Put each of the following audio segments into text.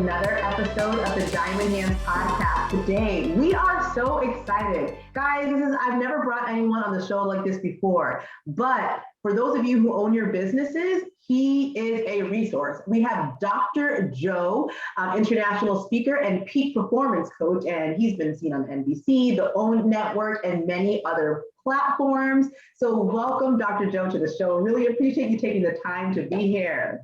another episode of the Diamond Hands podcast. Today, we are so excited. Guys, I've never brought anyone on the show like this before, but for those of you who own your businesses, he is a resource. We have Dr. Joe, international speaker and peak performance coach, and he's been seen on NBC, the OWN Network, and many other platforms. So welcome, Dr. Joe, to the show. Really appreciate you taking the time to be here.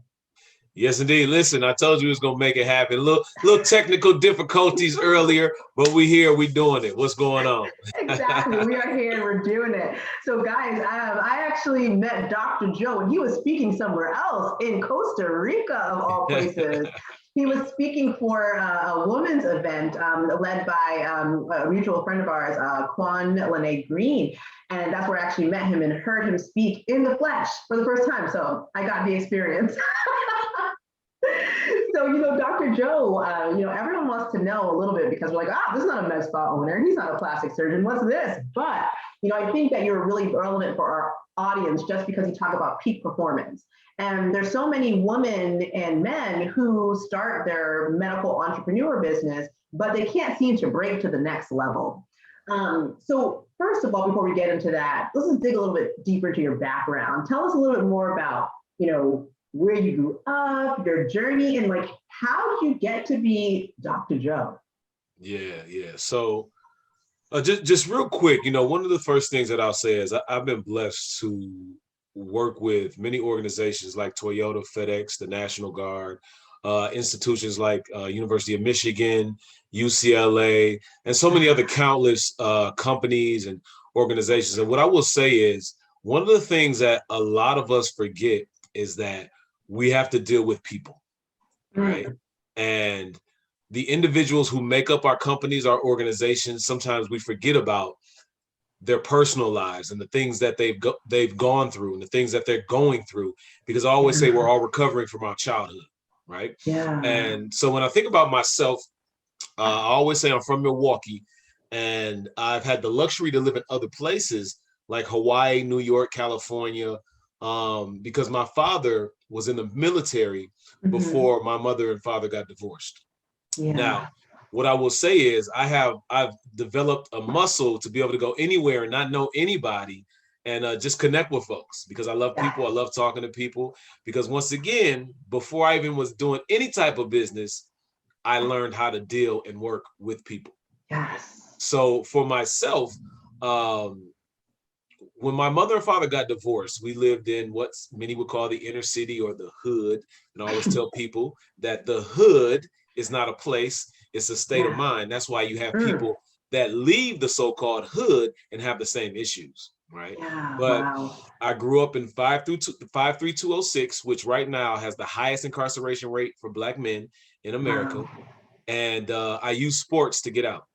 Yes, indeed. Listen, I told you it was going to make it happen. Little technical difficulties earlier, but we here, we doing it. What's going on? Exactly. We are here. We're doing it. So guys, I actually met Dr. Joe and he was speaking somewhere else in Costa Rica, of all places. He was speaking for a women's event led by a mutual friend of ours, Quan Lene Green. And that's where I actually met him and heard him speak in the flesh for the first time. So I got the experience. So, Dr. Joe, everyone wants to know a little bit because we're like, this is not a med spa owner. He's not a plastic surgeon. What's this? But, I think that you're really relevant for our audience just because you talk about peak performance. And there's so many women and men who start their medical entrepreneur business, but they can't seem to break to the next level. So first of all, before we get into that, let's just dig a little bit deeper into your background. Tell us a little bit more about, where you grew up, your journey, and how did you get to be Dr. Joe? Yeah. So just real quick, one of the first things that I'll say is I've been blessed to work with many organizations like Toyota, FedEx, the National Guard, institutions like University of Michigan, UCLA, and so many other countless companies and organizations. And what I will say is one of the things that a lot of us forget is that we have to deal with people, right? And the individuals who make up our companies, our organizations, sometimes we forget about their personal lives and the things that they've gone through and the things that they're going through, because I always say we're all recovering from our childhood, right? Yeah. And so when I think about myself, I always say I'm from Milwaukee, and I've had the luxury to live in other places like Hawaii, New York, California, because my father was in the military before my mother and father got divorced. Yeah. Now, what I will say is I've developed a muscle to be able to go anywhere and not know anybody and just connect with folks because I love people. I love talking to people because once again, before I even was doing any type of business, I learned how to deal and work with people. Yes. So for myself, when my mother and father got divorced, we lived in what many would call the inner city or the hood. And I always tell people that the hood is not a place, it's a state of mind. That's why you have people that leave the so-called hood and have the same issues, right? Yeah, But I grew up in 53206, which right now has the highest incarceration rate for Black men in America. Wow. And I use sports to get out.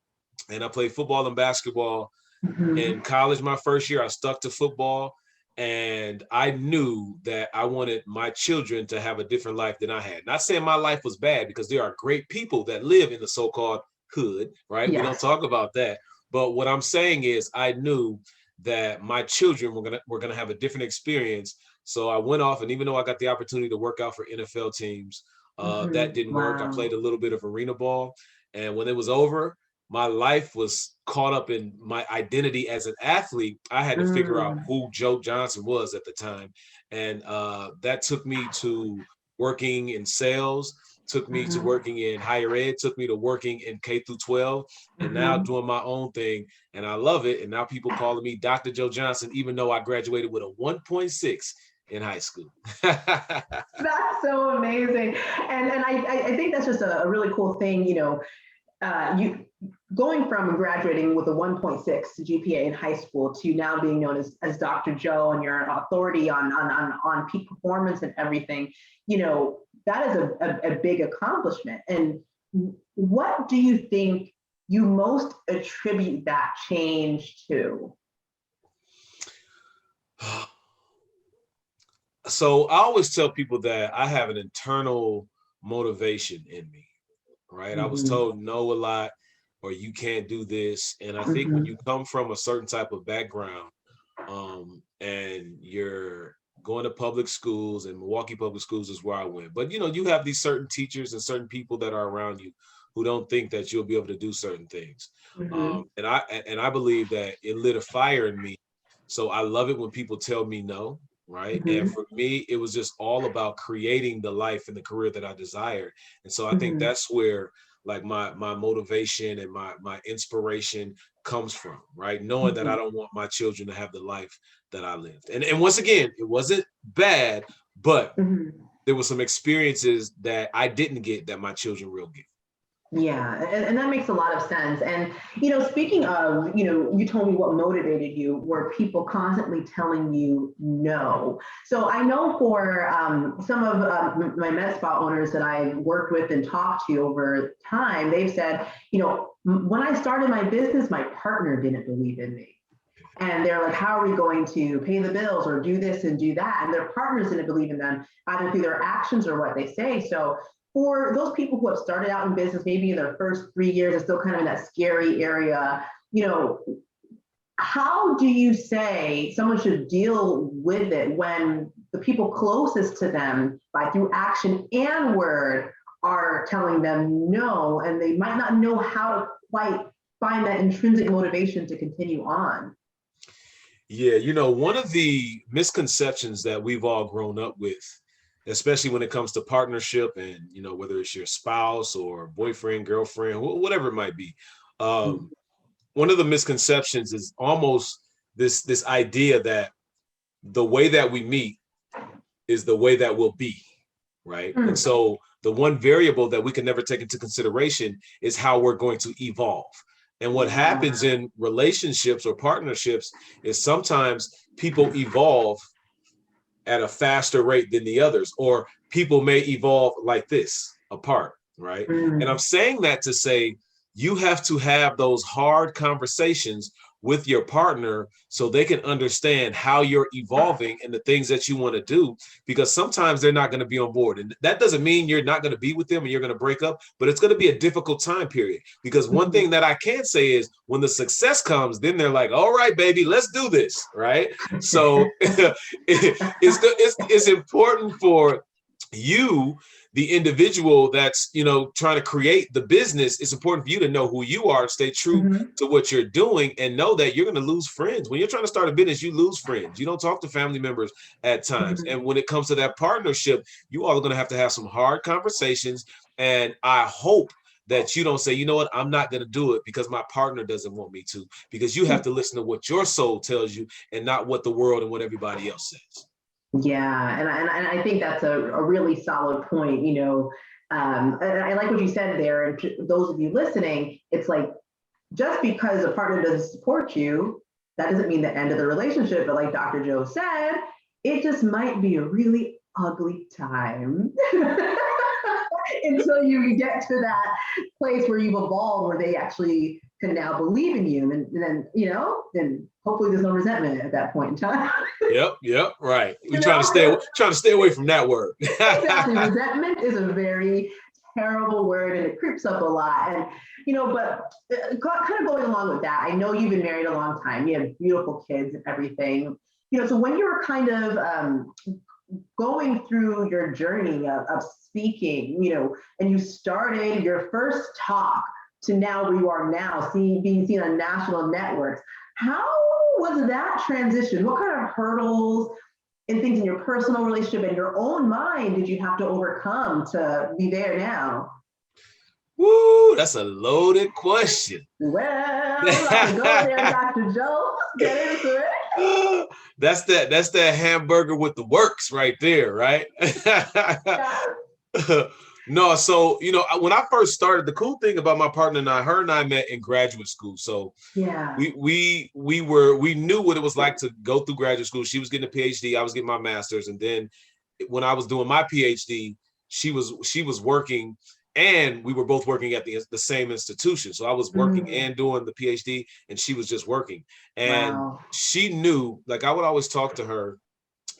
And I played football and basketball. In college, my first year, I stuck to football, and I knew that I wanted my children to have a different life than I had. Not saying my life was bad, because there are great people that live in the so-called hood, right? Yes. We don't talk about that. But what I'm saying is I knew that my children were gonna have a different experience. So I went off, and even though I got the opportunity to work out for NFL teams, that didn't work. I played a little bit of arena ball, and when it was over, my life was caught up in my identity as an athlete. I had to figure out who Joe Johnson was at the time. And that took me to working in sales, took me to working in higher ed, took me to working in K through 12, and now doing my own thing. And I love it. And now people calling me Dr. Joe Johnson, even though I graduated with a 1.6 in high school. That's so amazing. And I think that's just a really cool thing, you going from graduating with a 1.6 GPA in high school to now being known as Dr. Joe, and you're an authority on peak performance and everything, that is a big accomplishment. And what do you think you most attribute that change to? So I always tell people that I have an internal motivation in me, right? I was told no a lot, or you can't do this. And I think when you come from a certain type of background, and you're going to public schools, and Milwaukee Public Schools is where I went. But, you have these certain teachers and certain people that are around you who don't think that you'll be able to do certain things. Mm-hmm. And I believe that it lit a fire in me. So I love it when people tell me no, right? And Mm-hmm. for me, it was just all about creating the life and the career that I desired. And so I think Mm-hmm. that's where like my motivation and my inspiration comes from, right? Knowing that I don't want my children to have the life that I lived. And once again, it wasn't bad, but Mm-hmm. there were some experiences that I didn't get that my children will get. Yeah, and that makes a lot of sense. And, speaking of, you told me what motivated you were people constantly telling you no. So I know for some of my med spa owners that I've worked with and talked to over time, they've said, when I started my business, my partner didn't believe in me. And they're like, how are we going to pay the bills or do this and do that? And their partners didn't believe in them, either through their actions or what they say. So for those people who have started out in business, maybe in their first 3 years, are still kind of in that scary area, how do you say someone should deal with it when the people closest to them, by through action and word, are telling them no, and they might not know how to quite find that intrinsic motivation to continue on? Yeah, one of the misconceptions that we've all grown up with, especially when it comes to partnership and, whether it's your spouse or boyfriend, girlfriend, whatever it might be. One of the misconceptions is almost this idea that the way that we meet is the way that we'll be, right? And so the one variable that we can never take into consideration is how we're going to evolve. And what happens in relationships or partnerships is sometimes people evolve at a faster rate than the others, or people may evolve like this apart, right? And I'm saying that to say you have to have those hard conversations with your partner so they can understand how you're evolving and the things that you want to do, because sometimes they're not going to be on board. And that doesn't mean you're not going to be with them and you're going to break up, but it's going to be a difficult time period. Because one thing that I can say is when the success comes, then they're like, all right, baby, let's do this, right? So it's important for you, the individual that's trying to create the business. It's important for you to know who you are, stay true to what you're doing, and know that you're going to lose friends when you're trying to start a business. You lose friends, you don't talk to family members at times. And when it comes to that partnership, you all are going to have some hard conversations. And I hope that you don't say, you know what, I'm not going to do it because my partner doesn't want me to, because you have to listen to what your soul tells you and not what the world and what everybody else says. Yeah, and I think that's a really solid point. And I like what you said there. And to those of you listening, it's like, just because a partner doesn't support you, that doesn't mean the end of the relationship. But like Dr. Joe said, it just might be a really ugly time until you get to that place where you've evolved, where they actually can now believe in you. And then, then hopefully there's no resentment at that point in time. Yep, right. We're trying to stay away from that word. Exactly. Resentment is a very terrible word, and it creeps up a lot. And but kind of going along with that, I know you've been married a long time. You have beautiful kids and everything. So when you were kind of going through your journey of speaking, and you started your first talk to now where you are now, being seen on national networks, how was that transition? What kind of hurdles and things in your personal relationship and your own mind did you have to overcome to be there now? Woo, that's a loaded question. Well, let's go there, Dr. Joe. Get into it. That's that hamburger with the works right there, right? No, so when I first started, the cool thing about my partner and her and I met in graduate school. So yeah, we knew what it was like to go through graduate school. She was getting a PhD, I was getting my master's, and then when I was doing my PhD, she was working, and we were both working at the same institution. So I was working and doing the PhD, and she was just working. And she knew, like, I would always talk to her,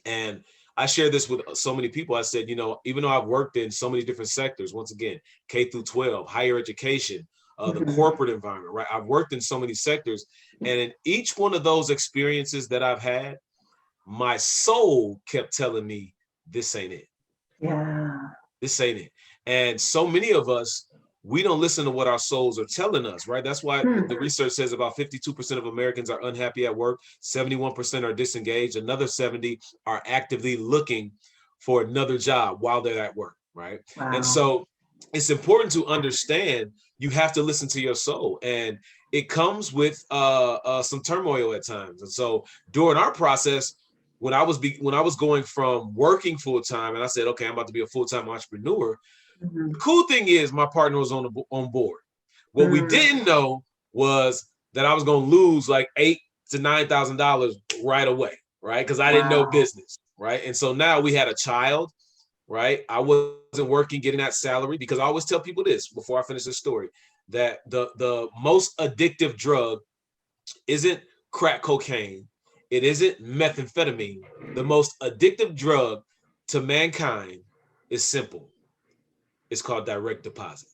and I share this with so many people. I said, even though I've worked in so many different sectors, once again, K through 12, higher education, the corporate environment, right? I've worked in so many sectors, and in each one of those experiences that I've had, my soul kept telling me, this ain't it. Yeah. This ain't it. And so many of us, we don't listen to what our souls are telling us, right? That's why the research says about 52% of Americans are unhappy at work, 71% are disengaged, another 70 are actively looking for another job while they're at work, right? Wow. And so it's important to understand you have to listen to your soul, and it comes with some turmoil at times. And so during our process, when I was going from working full time, and I said, okay, I'm about to be a full time entrepreneur. The cool thing is my partner was on board. What we didn't know was that I was going to lose like $8,000 to $9,000 right away, right? Because I didn't know business, right? And so now we had a child, right? I wasn't working, getting that salary, because I always tell people this before I finish this story, that the most addictive drug isn't crack cocaine. It isn't methamphetamine. The most addictive drug to mankind is simple. It's called direct deposit.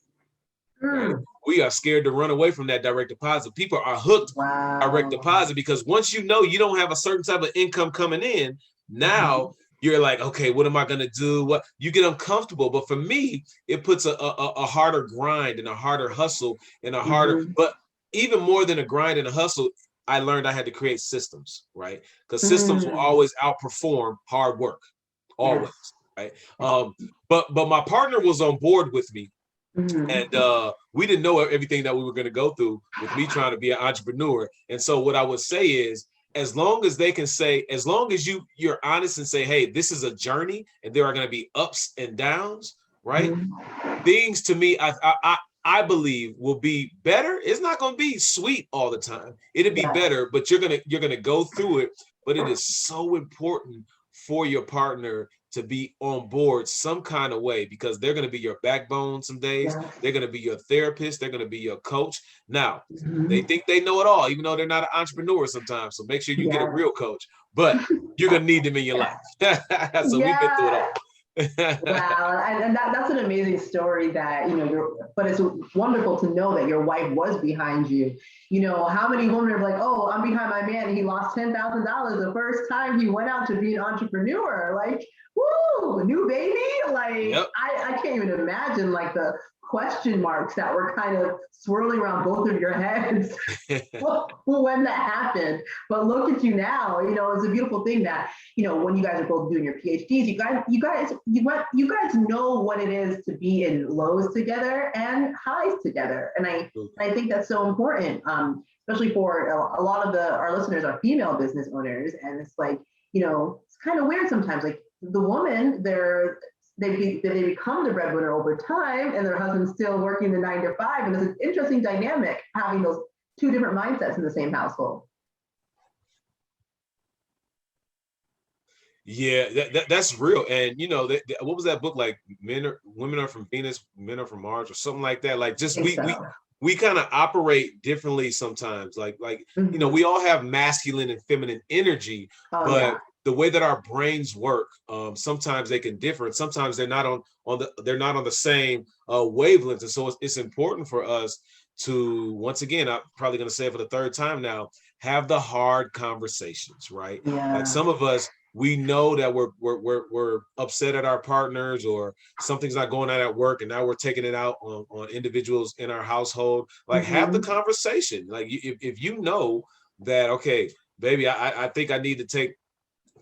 Right? We are scared to run away from that direct deposit. People are hooked direct deposit because once you know you don't have a certain type of income coming in, now you're like, okay, what am I going to do? What you get uncomfortable. But for me, it puts a harder grind and a harder hustle and a harder, but even more than a grind and a hustle, I learned I had to create systems, right? Because systems will always outperform hard work, always, right? But my partner was on board with me, and we didn't know everything that we were going to go through with me trying to be an entrepreneur. And so what I would say is, as long as they can say, as long as you're honest and say, hey, this is a journey and there are going to be ups and downs, right? Things to me, I believe will be better. It's not going to be sweet all the time. It'll be better, but you're gonna go through it. But it is so important for your partner to be on board some kind of way, because they're going to be your backbone some days. They're going to be your therapist. They're going to be your coach. Now, they think they know it all, even though they're not an entrepreneur sometimes. So make sure you get a real coach, but you're going to need them in your life. So we've been through it all. Wow, and that's an amazing story that, but it's wonderful to know that your wife was behind you. How many women are like, oh, I'm behind my man and he lost $10,000 the first time he went out to be an entrepreneur. Like, woo, new baby. Like, I can't even imagine like the question marks that were kind of swirling around both of your heads when that happened. But look at you now. It's a beautiful thing that, when you guys are both doing your PhDs, you guys know what it is to be in lows together and highs together. And I think that's so important, especially for a lot of our listeners are female business owners. And it's like, it's kind of weird sometimes. Like the woman, they become the breadwinner over time, and their husband's still working the 9 to 5. And it's an interesting dynamic having those two different mindsets in the same household. Yeah, that's real. And what was that book, like women are from Venus, men are from Mars, or something like that? Like, just we kind of operate differently sometimes. Like we all have masculine and feminine energy, but the way that our brains work, sometimes they can differ, and sometimes they're not on the same wavelength. And so it's important for us to, once again, I'm probably going to say it for the third time now, have the hard conversations, right? Like some of us, we know that we're upset at our partners, or something's not going on at work, and now we're taking it out on individuals in our household. Like, have the conversation. Like, if you know that, okay, baby, I think I need to take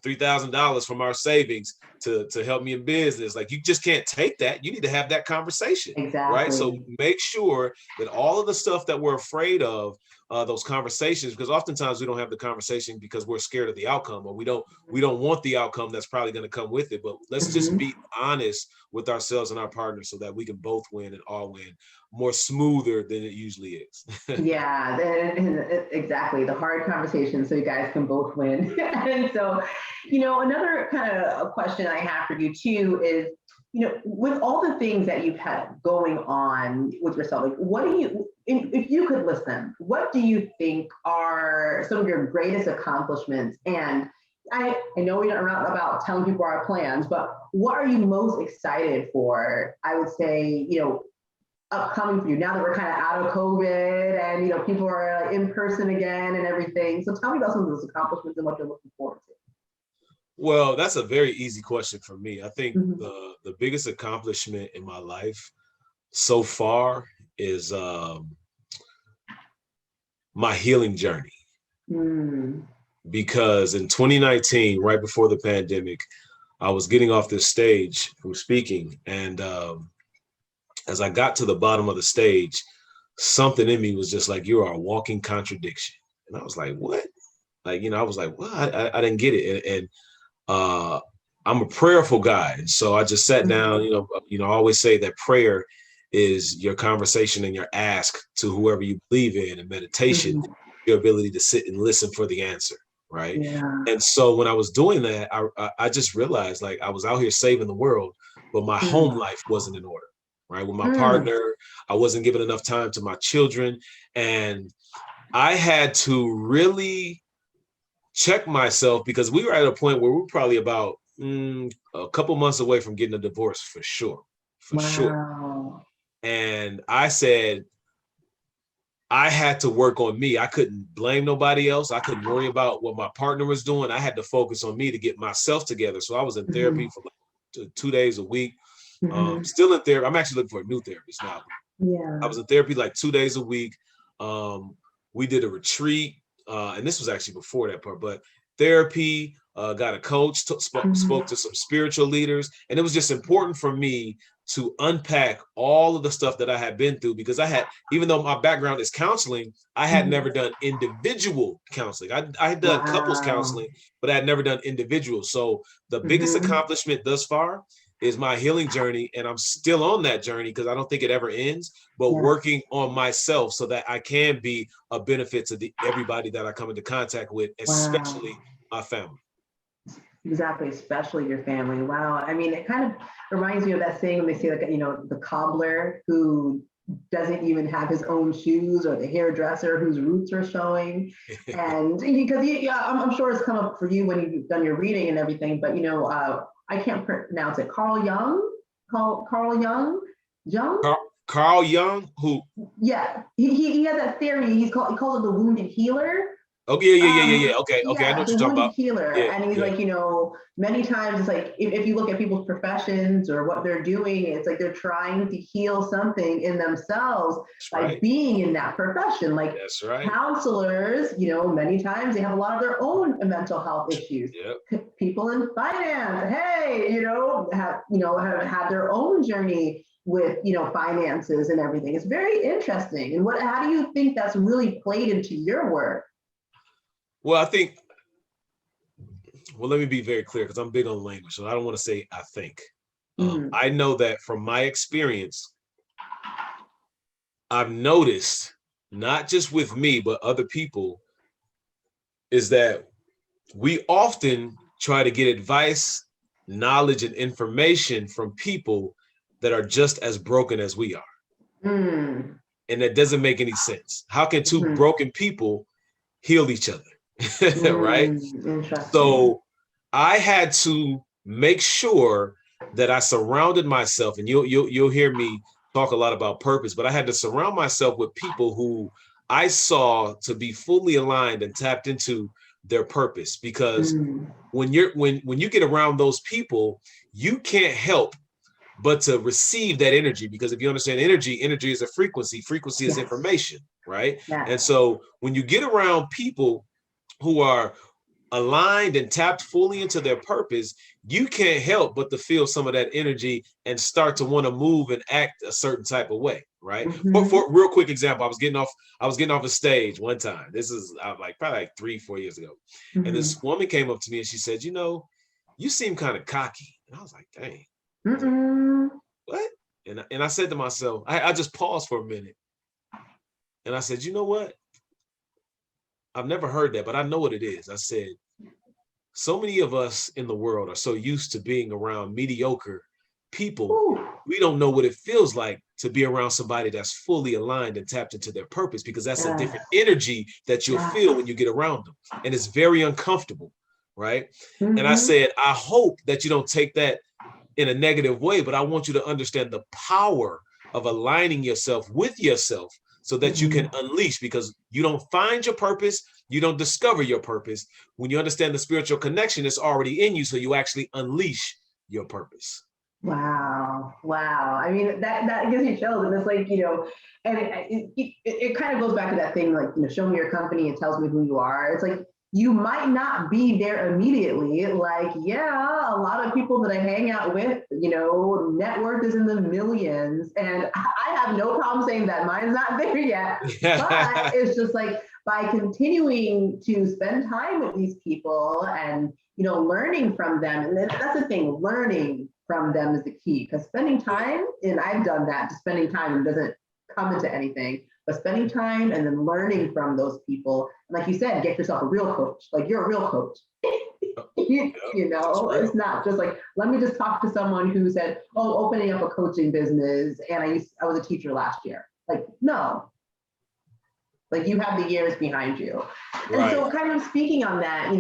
$3,000 from our savings to help me in business. Like, you just can't take that. You need to have that conversation. Right? So make sure that all of the stuff that we're afraid of, those conversations, because oftentimes we don't have the conversation because we're scared of the outcome, or we don't want the outcome that's probably going to come with it. But let's just be honest with ourselves and our partners so that we can both win and all win more smoother than it usually is. Yeah, exactly. The hard conversation so you guys can both win. And so, another kind of question I have for you too is, with all the things that you've had going on with yourself, like, what do you, if you could list them, what do you think are some of your greatest accomplishments? And I know we're not about telling people our plans, but what are you most excited for? I would say, upcoming for you now that we're kind of out of COVID and, people are in person again and everything. So tell me about some of those accomplishments and what you're looking forward to. Well, that's a very easy question for me. I think Mhm. the biggest accomplishment in my life so far is my healing journey. Mm. Because in 2019, right before the pandemic, I was getting off this stage from speaking, and as I got to the bottom of the stage, something in me was just like, "You are a walking contradiction," and I was like, "What?" Like, I was like, "What?" I didn't get it, and I'm a prayerful guy, and so I just sat down. Mhm. I always say that prayer is your conversation and your ask to whoever you believe in, and meditation, Mhm. your ability to sit and listen for the answer, right? Yeah. And so when I was doing that, I just realized like I was out here saving the world, but my Mm. home life wasn't in order, right? With my Mm. partner, I wasn't giving enough time to my children, and I had to really check myself because we were at a point where we were probably about a couple months away from getting a divorce for sure. Wow. And I said, I had to work on me. I couldn't blame nobody else. I couldn't worry about what my partner was doing. I had to focus on me to get myself together. So I was in therapy Mhm. for like 2 days a week. Mhm. Still in therapy. I'm actually looking for a new therapist now. I Yeah. was in therapy like 2 days a week. Um, we did a retreat, and this was actually before that part, but therapy, got a coach, Mhm. spoke to some spiritual leaders, and it was just important for me to unpack all of the stuff that I had been through because I had, even though my background is counseling, I had Mhm. never done individual counseling. I had done couples Wow. counseling, but I had never done individual. So the biggest Mhm. accomplishment thus far is my healing journey, and I'm still on that journey because I don't think it ever ends, but Yeah. working on myself so that I can be a benefit to everybody that I come into contact with, Wow. especially my family. Exactly, especially your family. Wow. I mean, it kind of reminds me of that saying when they say, like, the cobbler who doesn't even have his own shoes, or the hairdresser whose roots are showing. And because yeah, I'm sure it's come up for you when you've done your reading and everything, but I can't pronounce it. Carl Jung, Carl Jung, Jung. Carl Jung, who? Yeah, he has that theory. He calls it the wounded healer. Oh yeah. Okay, I know Yeah, what the you're talking wounded about. healer. Yeah, And he's yeah, like, many times it's like, if you look at people's professions or what they're doing, it's like they're trying to heal something in themselves that's by right. being in that profession. Like That's right. counselors, many times they have a lot of their own mental health issues. Yep. People in finance, hey, have had their own journey with finances and everything. It's very interesting. And how do you think that's really played into your work? Well, I think. Well, let me be very clear because I'm big on language, so I don't want to say I think. Mm-hmm. I know that from my experience, I've noticed not just with me but other people is that we often try to get advice, knowledge, and information from people that are just as broken as we are. Mm. And that doesn't make any sense. How can two Mm-hmm. broken people heal each other? Right? Interesting. So I had to make sure that I surrounded myself, and you'll hear me talk a lot about purpose, but I had to surround myself with people who I saw to be fully aligned and tapped into their purpose. Because Mm. when you get around those people, you can't help but to receive that energy. Because if you understand energy is a frequency is Yes. information, right? And Yes. so when you get around people who are aligned and tapped fully into their purpose, you can't help but to feel some of that energy and start to want to move and act a certain type of way, right? Mm-hmm. For real quick example, I was getting off a stage one time. This is like probably like 3-4 years ago, and Mm-hmm. this woman came up to me and she said, you seem kind of cocky, and I was like, dang. I was like, Mm-mm. what? And I said to myself, I just paused for a minute, and I said, you know what? I've never heard that, but I know what it is. I said, so many of us in the world are so used to being around mediocre people, Ooh. we don't know what it feels like to be around somebody that's fully aligned and tapped into their purpose, because that's a Yes. different energy that you'll Yes. feel when you get around them. And it's very uncomfortable, right? And I Mm-hmm. said, I hope that you don't take that in a negative way, but I want you to understand the power of aligning yourself with yourself so that you Mm-hmm. can unleash, because you don't find your purpose, You don't discover your purpose. When you understand the spiritual connection, it's already in you. So you actually unleash your purpose. Wow. Wow. I mean, that gives you chills. And it's like, and it kind of goes back to that thing, like, show me your company, it tells me who you are. It's like, you might not be there immediately. Like, yeah, a lot of people that I hang out with, net worth is in the millions. And I have no problem saying that mine's not there yet. But it's just like, by continuing to spend time with these people and, learning from them. And that's the thing, learning from them is the key, because spending time, and I've done that, just spending time doesn't come into anything, but spending time and then learning from those people. And like you said, get yourself a real coach. Like, you're a real coach. It's not just like, let me just talk to someone who said, oh, opening up a coaching business, and I was a teacher last year. Like, no. Like, you have the years behind you. Right. And so kind of speaking on that,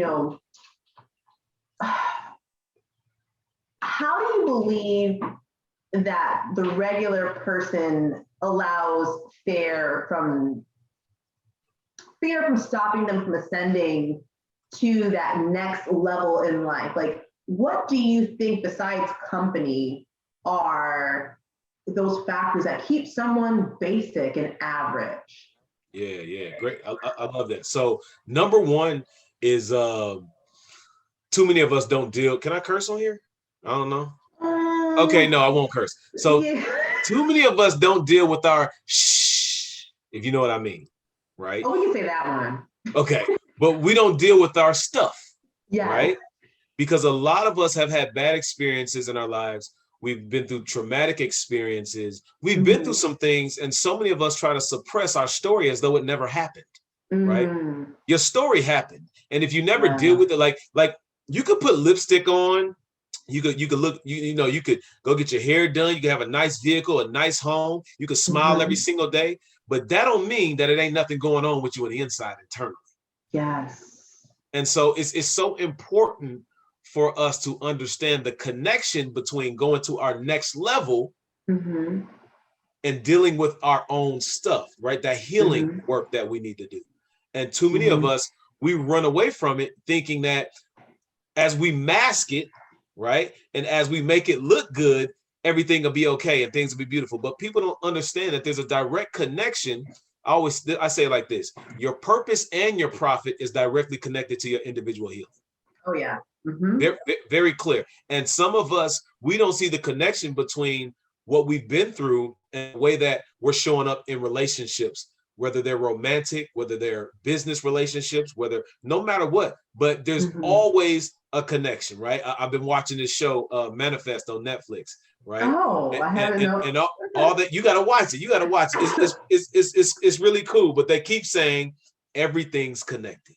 how do you believe that the regular person allows fear from stopping them from ascending to that next level in life? Like, what do you think, besides company, are those factors that keep someone basic and average? Yeah, great. I love that. So number one is too many of us don't deal. Can I curse on here? I don't know. Okay, no, I won't curse. So too many of us don't deal with our shh, if you know what I mean, right? Oh, we can say that one. Okay, but we don't deal with our stuff, yeah, right? Because a lot of us have had bad experiences in our lives. We've been through traumatic experiences. We've been through some things, and so many of us try to suppress our story as though it never happened, right? Your story happened, and if you never deal with it, like you could put lipstick on. You could look, you could go get your hair done. You could have a nice vehicle, a nice home. You could smile every single day, but that don't mean that it ain't nothing going on with you on the inside internally. Yes. And so it's so important for us to understand the connection between going to our next level and dealing with our own stuff, right? That healing work that we need to do. And too many of us, we run away from it thinking that as we mask it, right? And as we make it look good, everything will be okay and things will be beautiful. But people don't understand that there's a direct connection. I say it like this: your purpose and your profit is directly connected to your individual healing. Oh, yeah. Very, very clear. And some of us, we don't see the connection between what we've been through and the way that we're showing up in relationships, whether they're romantic, whether they're business relationships, no matter what, but there's always a connection, right? I've been watching this show, Manifest, on Netflix, right? Oh, I haven't known. And all that, you got to watch it. You got to watch it. It's really cool, but they keep saying everything's connected.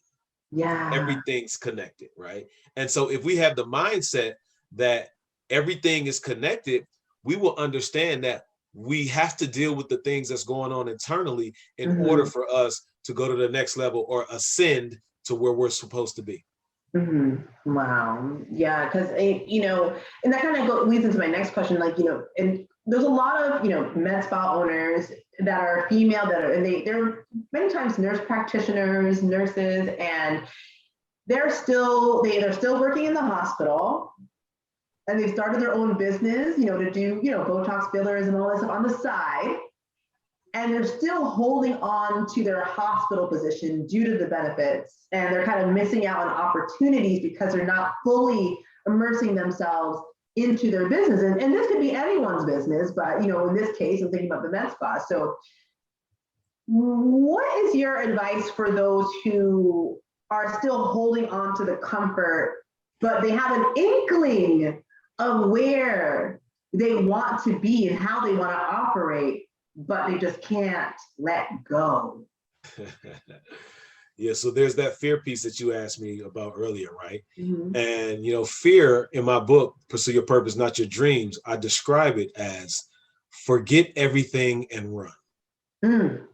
Yeah. Everything's connected, right? And so if we have the mindset that everything is connected, we will understand that we have to deal with the things that's going on internally in order for us to go to the next level or ascend to where we're supposed to be. Wow. Yeah. Because, and that kind of leads into my next question. Like, and there's a lot of, med spa owners that are female they're many times nurse practitioners, nurses, and they're still working in the hospital, and they've started their own business, to do, Botox fillers and all this stuff on the side. And they're still holding on to their hospital position due to the benefits. And they're kind of missing out on opportunities because they're not fully immersing themselves into their business. And this could be anyone's business, but in this case, I'm thinking about the med spa. So what is your advice for those who are still holding on to the comfort, but they have an inkling of where they want to be and how they want to operate, but they just can't let go? Yeah, so there's that fear piece that you asked me about earlier, right? And, fear, in my book, Pursue Your Purpose, Not Your Dreams, I describe it as forget everything and run.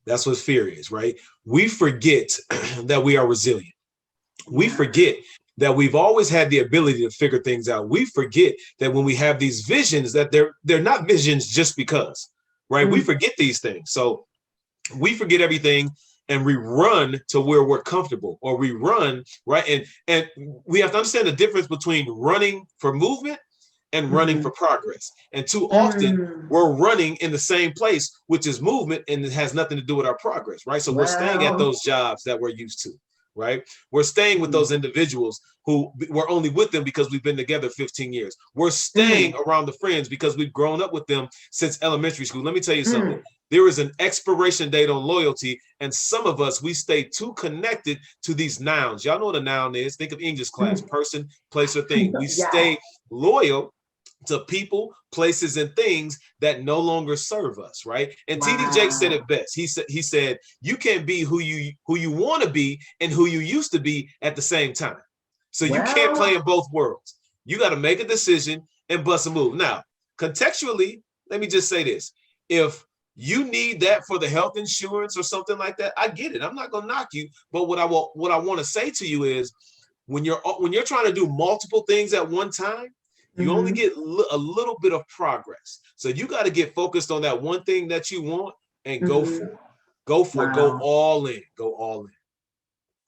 That's what fear is, right? We forget that we are resilient. We forget that we've always had the ability to figure things out. We forget that when we have these visions, that they're not visions just because, right? We forget these things. So we forget everything and we run to where we're comfortable, or we run, right? And we have to understand the difference between running for movement and running for progress. And too often we're running in the same place, which is movement, and it has nothing to do with our progress, right? So we're staying at those jobs that we're used to, right? We're staying with those individuals who we're only with them because we've been together 15 years. We're staying around the friends because we've grown up with them since elementary school. Let me tell you something. There is an expiration date on loyalty, and some of us, we stay too connected to these nouns. Y'all know what a noun is. Think of English class: person, place, or thing. We stay loyal to people, places, and things that no longer serve us, right? And TD Jakes said it best. He said, you can't be who you want to be and who you used to be at the same time. So you can't play in both worlds. You got to make a decision and bust a move. Now, contextually, let me just say this. If you need that for the health insurance or something like that, I get it. I'm not going to knock you. But what I want to say to you is, when you're trying to do multiple things at one time, you only get a little bit of progress. So you got to get focused on that one thing that you want and go for it. Go for it. Go all in. Go all in.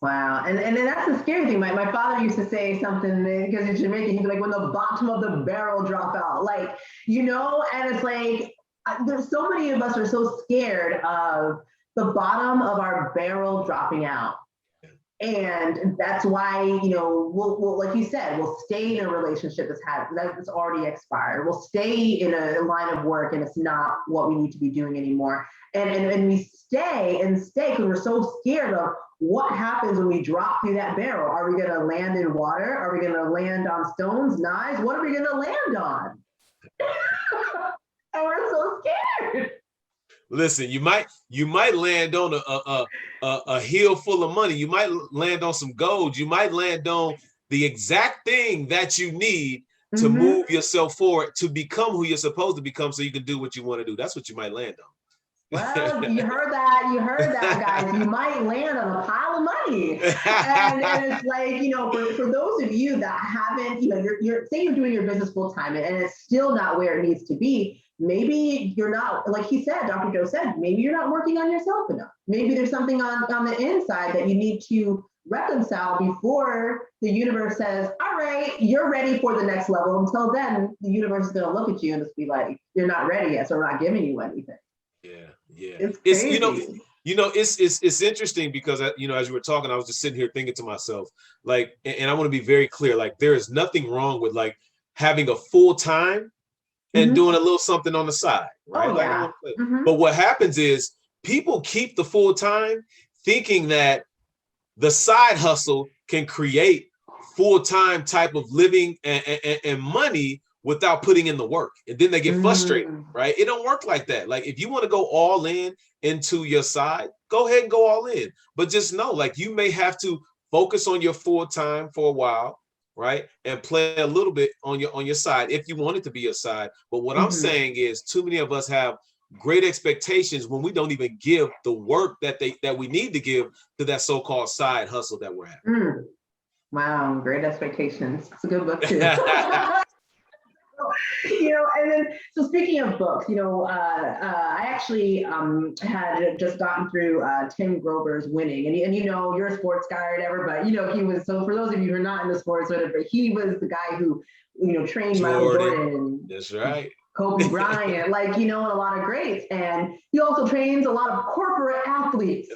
Wow. And that's the scary thing. My father used to say something, because in Jamaican, he'd be like, when the bottom of the barrel drop out, like, and it's like, there's so many of us are so scared of the bottom of our barrel dropping out. And that's why, we'll like you said, we'll stay in a relationship that's already expired. We'll stay in a line of work and it's not what we need to be doing anymore. And we stay because we're so scared of what happens when we drop through that barrel. Are we going to land in water? Are we going to land on stones, knives? What are we going to land on? And we're so scared. Listen, you might land on a hill full of money. You might land on some gold. You might land on the exact thing that you need to move yourself forward, to become who you're supposed to become, so you can do what you want to do. That's what you might land on. Well, you heard that, guys. You might land on a pile of money. And it's like, for those of you that haven't, you're say you're doing your business full time and it's still not where it needs to be. Maybe you're not, like he said, Dr. Joe said, maybe you're not working on yourself enough. Maybe there's something on the inside that you need to reconcile before the universe says, all right, you're ready for the next level. Until then, the universe is going to look at you and just be like, you're not ready yet, so we're not giving you anything. Yeah. It's crazy. It's interesting because, as you were talking, I was just sitting here thinking to myself, like, and I want to be very clear, like, there is nothing wrong with like having a full time and doing a little something on the side, right? Oh, yeah. But what happens is people keep the full time thinking that the side hustle can create full-time type of living and money without putting in the work. And then they get frustrated, right? It don't work like that. Like, if you want to go all in into your side, go ahead and go all in. But just know, like, you may have to focus on your full-time for a while, right? And play a little bit on your side if you want it to be your side. But what I'm saying is, too many of us have great expectations when we don't even give the work that we need to give to that so-called side hustle that we're having. Wow, Great Expectations. It's a good book too. And then, so speaking of books, I actually had just gotten through Tim Grover's Winning, and you're a sports guy or whatever, but he was, so for those of you who are not in the sports, whatever, he was the guy who trained Michael Jordan. That's right. Kobe Bryant, and a lot of greats, and he also trains a lot of corporate athletes,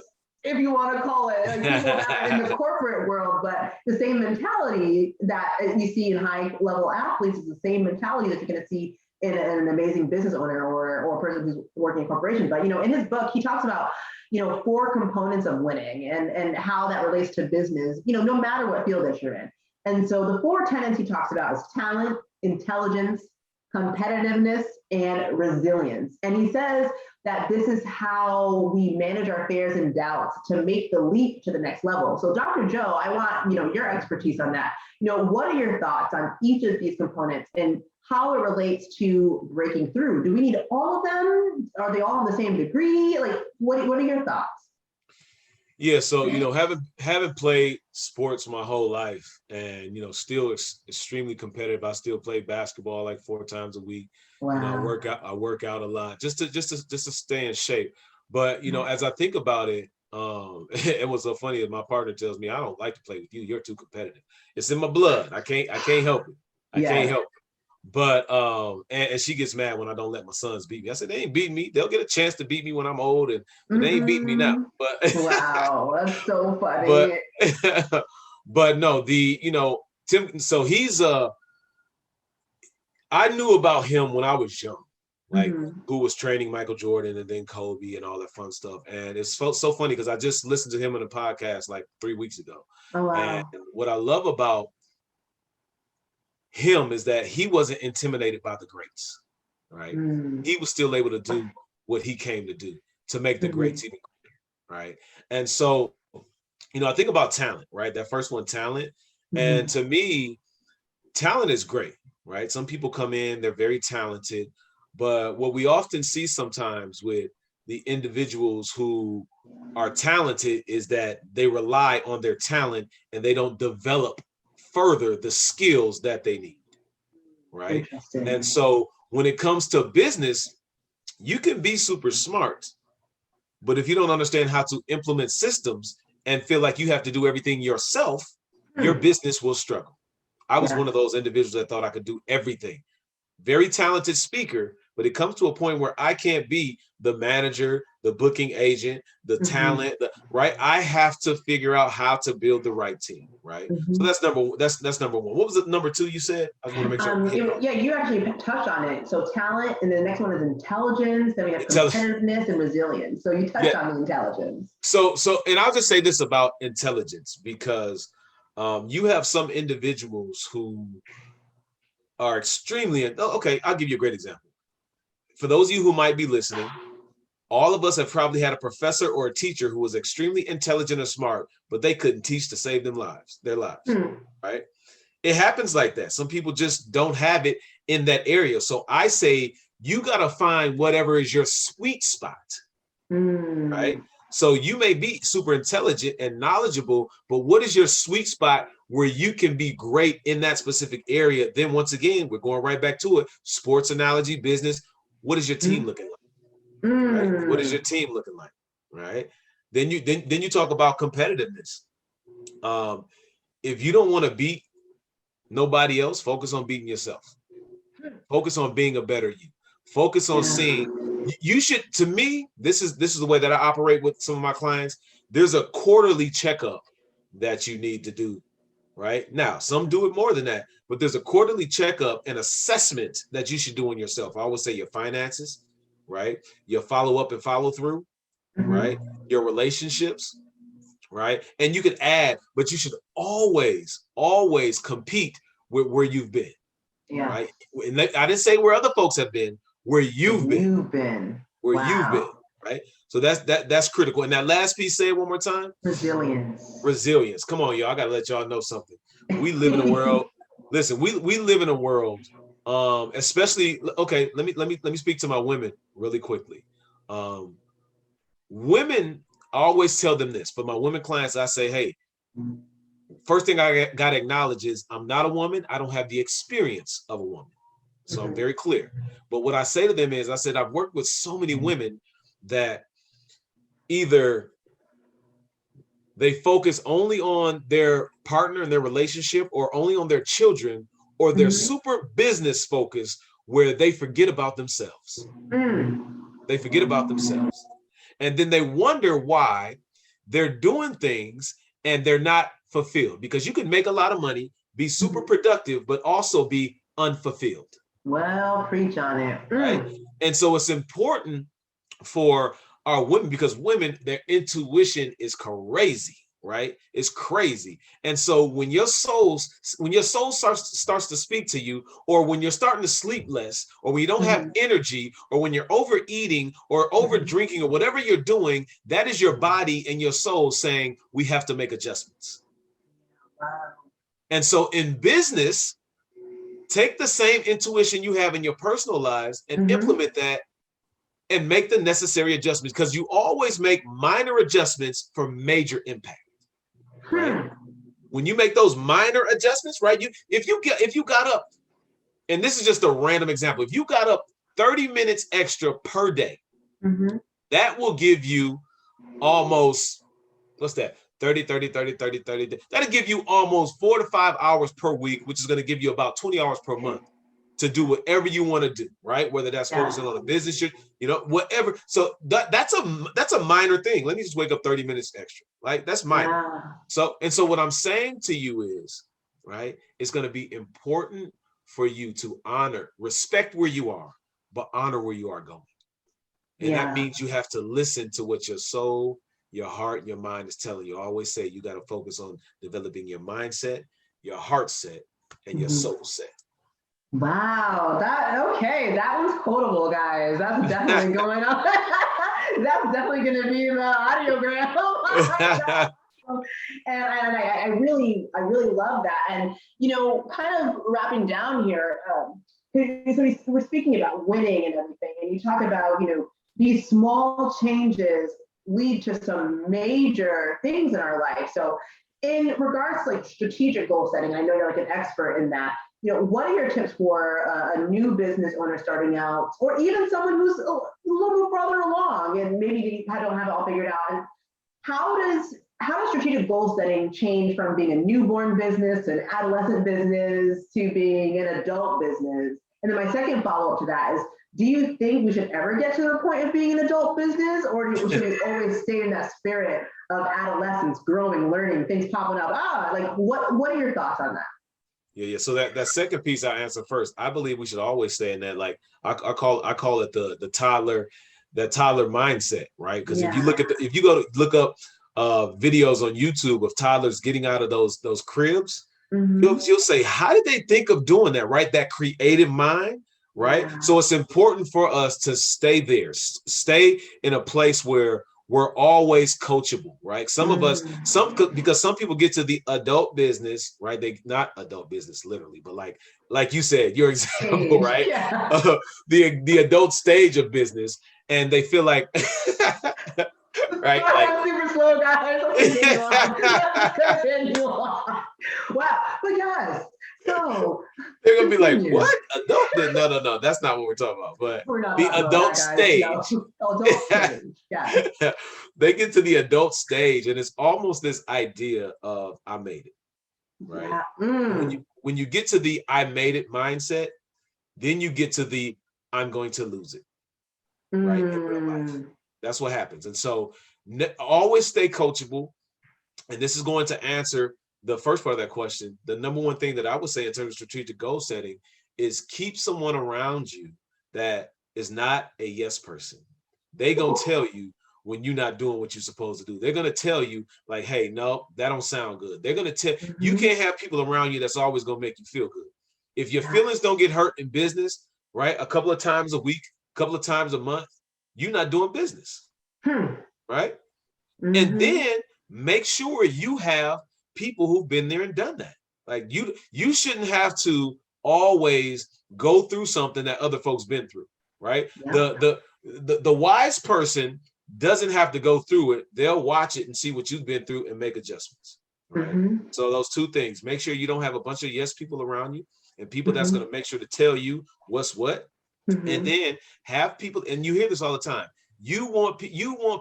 if you want to call it, like people that are in the corporate world. But the same mentality that you see in high level athletes is the same mentality that you're going to see in an amazing business owner or a person who's working in a corporation. But in his book, he talks about 4 components of winning and how that relates to business, no matter what field that you're in. And so the 4 tenets he talks about is talent, intelligence, competitiveness, and resilience. And he says that this is how we manage our fears and doubts to make the leap to the next level. So Dr. Joe, I want your expertise on that. What are your thoughts on each of these components and how it relates to breaking through? Do we need all of them? Are they all in the same degree? Like, what are your thoughts? Yeah, so having played sports my whole life, and still extremely competitive. I still play basketball like 4 times a week. Wow. I work out a lot just to stay in shape. But as I think about it, And what's so funny is my partner tells me, I don't like to play with you. You're too competitive. It's in my blood. I can't help it. I can't help it. But and she gets mad when I don't let my sons beat me. I said, they ain't beating me. They'll get a chance to beat me when I'm old, but they ain't beating me now. But wow, that's so funny. But no, Tim, so he's I knew about him when I was young, like who was training Michael Jordan and then Kobe and all that fun stuff. And it's so funny because I just listened to him in a podcast like 3 weeks ago. Oh, wow. And what I love about him is that he wasn't intimidated by the greats, right? He was still able to do what he came to do to make the greats even greater, right? And so, I think about talent, right? That first one, talent. And to me, talent is great, right? Some people come in, they're very talented, but what we often see sometimes with the individuals who are talented is that they rely on their talent and they don't develop further the skills that they need, right? And so when it comes to business, you can be super smart, but if you don't understand how to implement systems and feel like you have to do everything yourself, your business will struggle. I was one of those individuals that thought I could do everything. Very talented speaker, but it comes to a point where I can't be the manager, the booking agent, the talent, right? I have to figure out how to build the right team, right? So that's number one. That's number one. What was it, number two you said? I just want to make sure. You actually touched on it. So talent, and then the next one is intelligence. Then we have competitiveness and resilience. So you touched on the intelligence. So, and I'll just say this about intelligence because you have some individuals who are extremely, okay, I'll give you a great example. For those of you who might be listening, all of us have probably had a professor or a teacher who was extremely intelligent or smart, but they couldn't teach to save their lives, right? It happens like that. Some people just don't have it in that area. So I say, you got to find whatever is your sweet spot, right? So you may be super intelligent and knowledgeable, but what is your sweet spot where you can be great in that specific area? Then once again, we're going right back to it. Sports analogy, business. What is your team looking like? Right? What is your team looking like? Right? Then you talk about competitiveness. If you don't want to beat nobody else, focus on beating yourself. Focus on being a better you. Focus on seeing. You should. To me, this is the way that I operate with some of my clients. There's a quarterly checkup that you need to do. Right now, some do it more than that, but there's a quarterly checkup and assessment that you should do on yourself. I always say your finances, right? Your follow up and follow through, right? Your relationships, right? And you can add, but you should always compete with where you've been, right? And I didn't say where other folks have been, where you've been, right? So that's critical. And that last piece, say it one more time. Resilience. Come on, y'all. I gotta let y'all know something. We live in a world. Listen, we live in a world, especially. Okay, let me speak to my women really quickly. Women, I always tell them this. For my women clients, I say, hey, first thing I gotta acknowledge is I'm not a woman. I don't have the experience of a woman. So I'm very clear. But what I say to them is, I said, I've worked with so many women that either they focus only on their partner and their relationship or only on their children, or they're super business focused where they forget about themselves. They forget about themselves. And then they wonder why they're doing things and they're not fulfilled, because you can make a lot of money, be super productive, but also be unfulfilled. Well, preach on it. Right? And so it's important for our women, because women, their intuition is crazy, right? It's crazy. And so when your soul starts to speak to you, or when you're starting to sleep less, or when you don't have energy, or when you're overeating or over drinking or whatever you're doing, that is your body and your soul saying, we have to make adjustments. And so in business, take the same intuition you have in your personal lives and implement that and make the necessary adjustments, because you always make minor adjustments for major impact. Right? When you make those minor adjustments, right? If you got up, and this is just a random example, if you got up 30 minutes extra per day, that will give you almost what's that? 30, 30, 30, 30, 30. That'll give you almost 4 to 5 hours per week, which is going to give you about 20 hours per month to do whatever you want to do, right? Whether that's focusing on a business, whatever. So that's a minor thing. Let me just wake up 30 minutes extra. Like that's minor. So what I'm saying to you is, right, it's going to be important for you to respect where you are, but honor where you are going. And that means you have to listen to what your soul, your heart, your mind is telling you. I always say you got to focus on developing your mindset, your heart set, and your soul set. Wow, that one's quotable, guys. That's definitely going on. That's definitely going to be the audiogram. And I really love that. And, kind of wrapping down here, so we're speaking about winning and everything, and you talk about, these small changes lead to some major things in our life. So in regards to like strategic goal setting, I know you're like an expert in that. What are your tips for a new business owner starting out, or even someone who's a little further along and maybe they don't have it all figured out? And how does strategic goal setting change from being a newborn business, an adolescent business, to being an adult business? And then my second follow-up to that is, do you think we should ever get to the point of being an adult business, or should we always stay in that spirit of adolescence, growing, learning, things popping up? What are your thoughts on that? Yeah. So that second piece I answer first. I believe we should always stay in that. Like I call it the toddler, that toddler mindset, right? Because if you go to look up videos on YouTube of toddlers getting out of those cribs, you'll say, how did they think of doing that? Right, that creative mind, right? Yeah. So it's important for us to stay there, stay in a place where we're always coachable, right? Some of us, because some people get to the adult business, right? They not adult business literally, but like you said, your example, right? Yeah. The adult stage of business, and they feel like, right? I'm super slow, guys. Wow, but yes. So they're gonna be like, what? Adult? No, that's not what we're talking about. But the adult stage. No. Adult stage. Yeah. They get to the adult stage, and it's almost this idea of I made it. Right. Yeah. When you get to the I made it mindset, then you get to the I'm going to lose it. Right. In real life. That's what happens. And so always stay coachable. And this is going to answer the first part of that question. The number one thing that I would say in terms of strategic goal setting is keep someone around you that is not a yes person. They gonna tell you when you're not doing what you're supposed to do. They're gonna tell you like, hey, no, that don't sound good. They're gonna tell you can't have people around you that's always gonna make you feel good. If your feelings don't get hurt in business, right, a couple of times a week, a couple of times a month, you're not doing business. Right? And then make sure you have people who've been there and done that. Like you shouldn't have to always go through something that other folks been through, right? Yeah. The wise person doesn't have to go through it. They'll watch it and see what you've been through and make adjustments. Right? So those two things, make sure you don't have a bunch of yes people around you and people that's going to make sure to tell you what's what. And then have people, and you hear this all the time. You want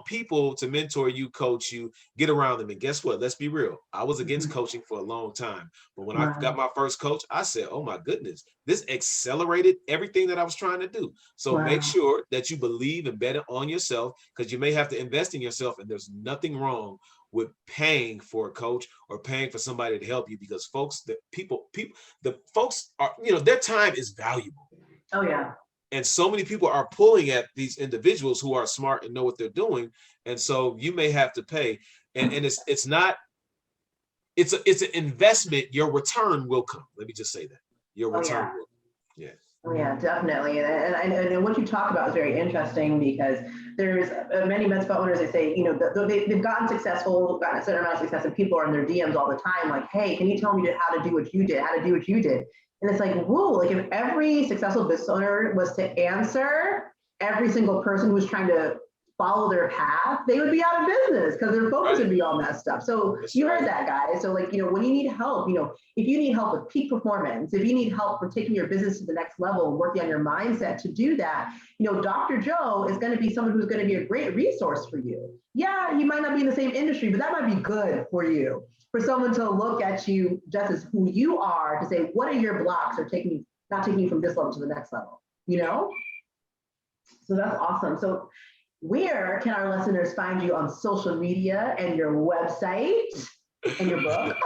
people to mentor you, coach you, get around them. And guess what? Let's be real. I was against coaching for a long time. But when I got my first coach, I said, oh my goodness, this accelerated everything that I was trying to do. So make sure that you believe and bet on yourself, because you may have to invest in yourself. And there's nothing wrong with paying for a coach or paying for somebody to help you, because the folks are, their time is valuable. Oh yeah. And so many people are pulling at these individuals who are smart and know what they're doing. And so you may have to pay. And it's an investment. Your return will come. Let me just say that. Your return will. Yeah. Oh yeah, definitely. And what you talk about is very interesting, because there's many Metzpa owners, they say, they've gotten successful, gotten a certain amount of success, and people are in their DMs all the time like, hey, can you tell me how to do what you did? And it's like, whoa, like if every successful business owner was to answer every single person who's trying to follow their path, they would be out of business because their focus would be all messed up. So you heard that, guys. So like, when you need help, if you need help with peak performance, if you need help for taking your business to the next level and working on your mindset to do that, Dr. Joe is going to be someone who's going to be a great resource for you. Yeah, you might not be in the same industry, but that might be good for you, for someone to look at you just as who you are, to say, what are your blocks or not taking you from this level to the next level, So that's awesome. So where can our listeners find you on social media and your website and your book?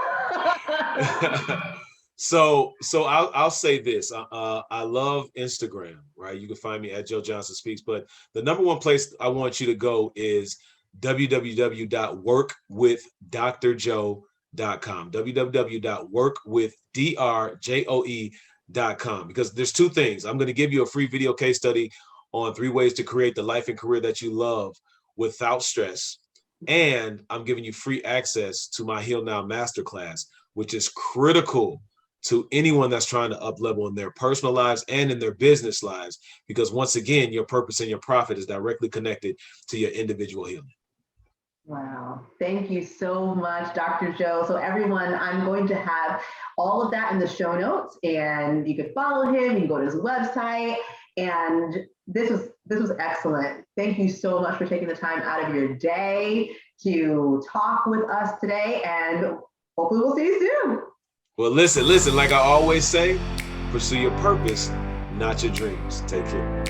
So I'll say this. I love Instagram, right? You can find me at Joe Johnson Speaks, but the number one place I want you to go is www.workwithdrjoe.com, www.workwithdrjoe.com, because there's two things. I'm going to give you a free video case study on 3 ways to create the life and career that you love without stress. And I'm giving you free access to my Heal Now Masterclass, which is critical to anyone that's trying to up level in their personal lives and in their business lives, because once again, your purpose and your profit is directly connected to your individual healing. Wow. Thank you so much, Dr. Joe. So everyone, I'm going to have all of that in the show notes, and you can follow him, you can go to his website, and this was excellent. Thank you so much for taking the time out of your day to talk with us today, and hopefully we'll see you soon. Well, listen, like I always say, pursue your purpose, not your dreams. Take care.